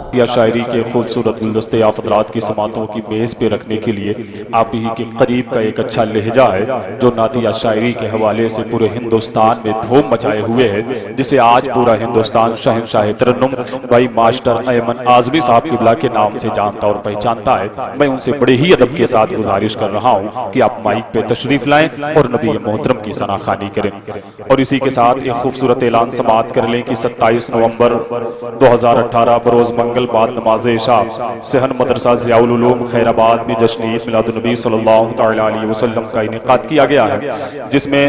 نعتیہ شاعری کے خوبصورت گلدستے آپ حضرات کی سماعتوں کی میز پہ رکھنے کے لیے آپ ہی کے قریب کا ایک اچھا لہجہ ہے جو نعتیہ شاعری کے حوالے سے پورے ہندوستان میں دھوم مچائے ہوئے ہے، جسے آج پورا ہندوستان شہنشاہ ترنم بھائی ماسٹر ایمن اعظمی صاحب قبلہ کے نام سے جانتا اور پہچانتا ہے۔ میں ان سے بڑے ہی ادب کے ساتھ گزارش کر رہا ہوں کہ آپ مائک پہ تشریف لائیں اور نبی محترم کی ثنا خوانی کریں، اور اسی کے ساتھ ایک خوبصورت اعلان سماعت کر لیں کہ 27 نومبر 2018 بروز منگل بعد نماز عشاء صحن مدرسہ ضیاء العلوم خیر آباد میں جشن عید میلاد النبی صلی اللہ علیہ وسلم کا انعقاد کیا گیا ہے، جس میں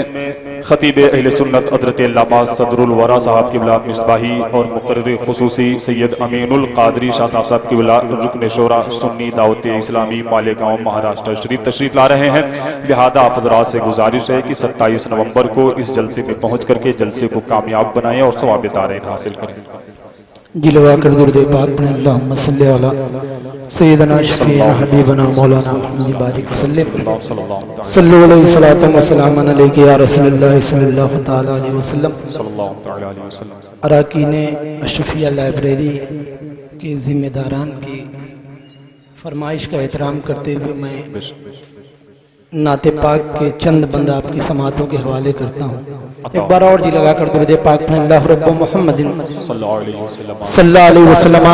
خطیب اہل سنت حضرت علامہ صدر الورا صاحب قبلہ مصباحی اور مقرر خصوصی سید امین القادری شاہ صاحب قبلہ رکن شورا سنی دعوت اسلامی مالیگاؤں مہاراشٹر شریف تشریف لا رہے ہیں۔ لہذا آپ حضرات سے گزارش ہے کہ 27 نومبر کو اس جلسے میں پہنچ کر کے جلسے کو کامیاب بنائیں اور ثواب دارین حاصل کریں۔ جی لگا کر درود پاک پڑھیں، اللہم صلی علی سیدنا شفیعنا حبیبنا مولانا محمد بارک وسلم صلو علیہ الصلوۃ والسلام علیک یا رسول اللہ صلی اللہ تعالی علیہ وسلم۔ اراکین اشرفیہ لائبریری کے ذمہ داران کی فرمائش کا احترام کرتے ہوئے میں نعت پاک کے چند بند آپ کی سماعتوں کے حوالے کرتا ہوں۔ ایک بار اور جی لگا کر درود پاک پڑھیں، اللہ رب محمد صلی اللہ علیہ وسلم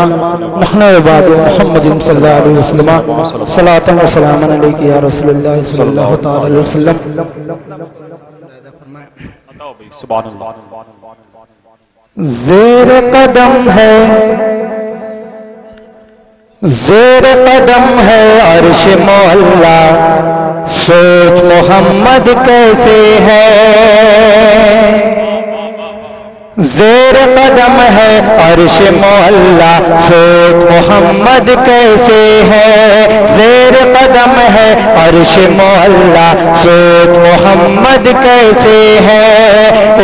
نحن عباد محمد صلی اللہ علیہ وسلم صلاۃ و سلام علیک یا رسول اللہ صلی اللہ تعالی علیہ وسلم۔ سبحان اللہ۔ زیر قدم ہے، زیر قدم ہے عرش معلا، سوچ محمد کیسے ہے، زیر قدم ہے عرش معلا، سوچ محمد کیسے ہے، زیر قدم ہے عرش معلا، سوچ محمد کیسے ہے،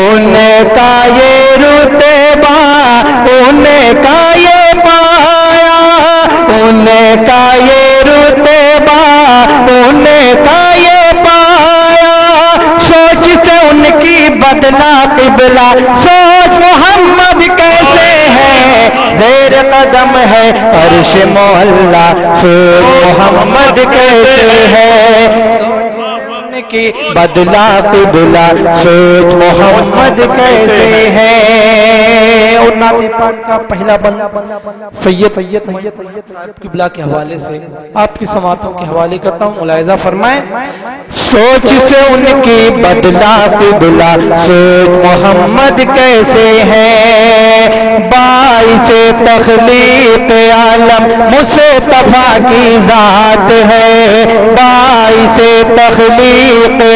ان کا یہ رتبہ، ان کا یہ پایا، ان کا یہ رتبہ، ان کا یہ پایا، سوچ سے ان کی بدلا قبلہ، سوچ محمد کیسے ہے، زیر قدم ہے عرش معلا، سوچ محمد کیسے ہے، کی بدلا قبلہ، سوچ محمد کیسے ہے۔ اور نعت پاک کا پہلا بند سید صاحب قبلہ کے حوالے سے آپ کی سماعتوں کے حوالے کرتا ہوں، ملاحظہ فرمائیں۔ سوچ سے ان کی بدلا قبلہ، سوچ محمد کیسے ہے، باعث تخلیق عالم مصطفیٰ کی ذات ہے، باعث تخلیق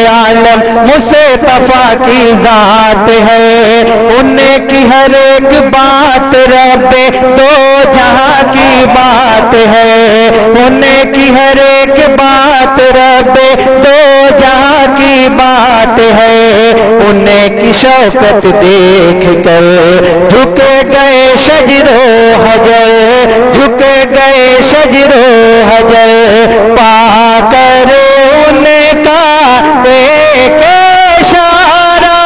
عالم مصطفیٰ کی ذات ہے، ان کی ہر ایک بات رب دو جہاں کی بات ہے، ان کی ہر ایک بات رب دو جہاں کی بات ہے، ان کی شوکت دیکھ کر جھکے گئے شجر و حجر، جھکے گئے شجر و حجر، پا کر ان کا ایک اشارہ،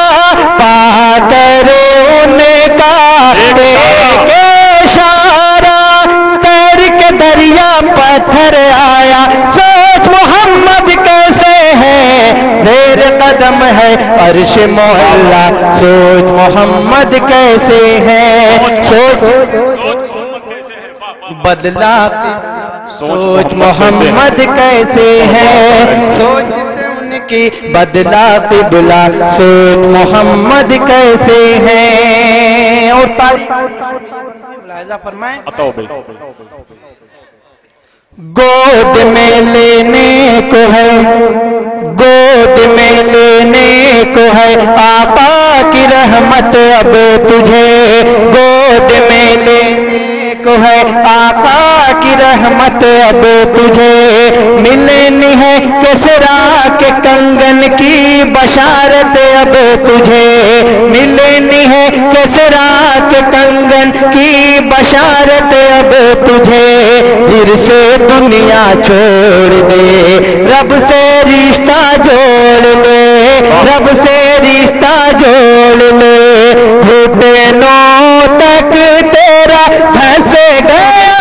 پا کر ان کا ایک اشارہ، تیر کے دریا پتھر آیا، سوچ محمد کیسے ہے، زیر قدم ہے عرش معلا، سوچ محمد کیسے ہے، سوچ بدلا سوچ محمد کیسے ہے، سوچ سے ان کی بدلا قبلہ، سوچ محمد کیسے ہے۔ اور تاریخ ملاحظہ فرمائیں، گود میں لینے کو ہے، گود میں لینے کو ہے آقا کی رحمت اب تجھے، گود میں لینے کو ہے آقا کی رحمت اب تجھے، ملنی ہے کسرا کے کنگن کی بشارت اب تجھے، ملنی ہے کسرا کے کنگن کی بشارت اب تجھے، پھر سے دنیا چھوڑ دے، رب سے رشتہ جوڑ لے، رب سے رشتہ جوڑ لے، گھٹنوں تک تیرا دھس گیا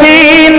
3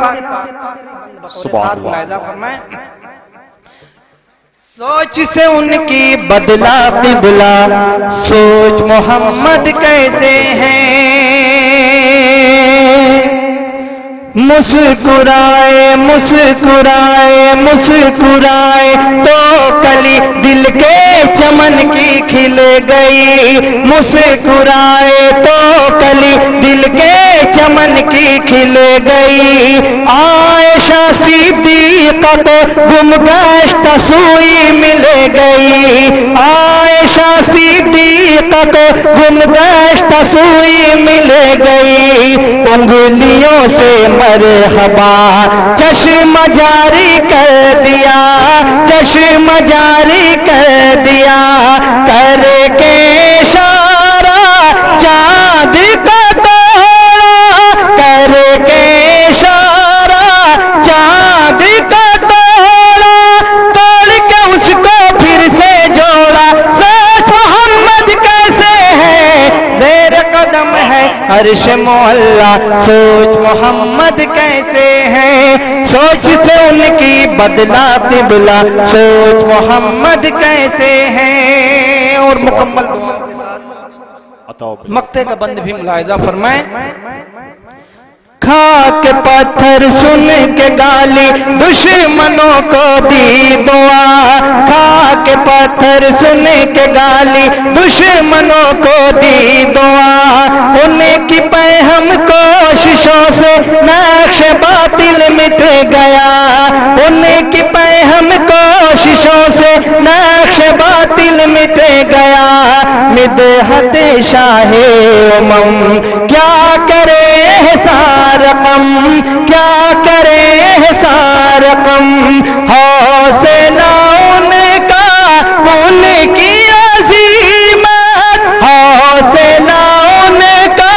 پاک سبحان اللہ۔ ملاحظہ فرمائیں، سوچ سے ان کی بدلا قبلہ، سوچ محمد کیسے ہیں، مسکرائے مسکرائے مسکرائے تو کلی دل کے چمن کی کھل گئی، مسکرائے تو کلی دل کے چمن کی کھل گئی، عائشہ صدیقہ کو گم گشتہ سوئی مل گئی، عائشہ صدیقہ کو گم گشتہ سوئی مل گئی، انگلیوں سے مرحبا چشم جاری کر دیا، چشم جاری کر دیا، کر کے اشارہ چاند کا توڑا، کر کے اشارہ چاند کا توڑا، توڑ کے اس کو پھر سے جوڑا، سوچ محمد کیسے ہے، زیر قدم ہے عرش معلا، سوچ محمد کیسے ہیں، سوچ سے ان کی بدلا قبلہ، سوچ محمد کیسے ہیں۔ اور مکمل دعا کے ساتھ مقطع کا بند بھی ملاحظہ فرمائیں، کھا کے پتھر سن کے گالی دشمنوں کو دی دعا، کھا کے پتھر سن کے گالی دشمنوں کو دی دعا، انہیں کی پہم کوششوں سے نقش باطل مٹ گیا، انہیں کی پہم کوششوں سے نقش باطل مٹ گیا، مدحت شاہ امم کیا کرے سارقم، کیا کرے سارقم، حوصلہ ان کا ان کی عظیمت، حوصلہ ان کا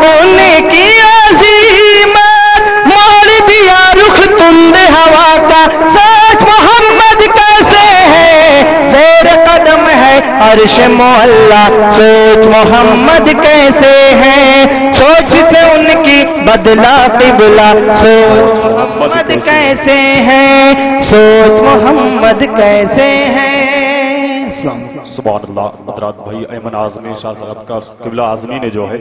ان کی عظیمت، موڑ دیا رخ تند ہوا کا، سوچ محمد کیسے ہے، زیر قدم ہے عرش معلا، سوچ محمد کیسے ہیں، سوچ سے ان کی بدلا قبلہ، سوچ محمد کیسے ہیں، سوچ محمد کیسے ہیں۔ سبحان اللہ۔ حضرات بھائی ایمن اعظمی شاہ صاحب کا قبلہ اعظمی نے جو ہے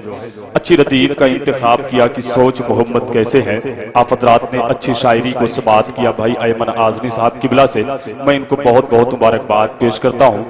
اچھی ردیف کا انتخاب کیا کہ سوچ محمد کیسے ہے، آپ حضرات نے اچھی شاعری کو سماعت کیا بھائی ایمن اعظمی صاحب قبلہ سے، میں ان کو بہت بہت مبارکباد پیش کرتا ہوں۔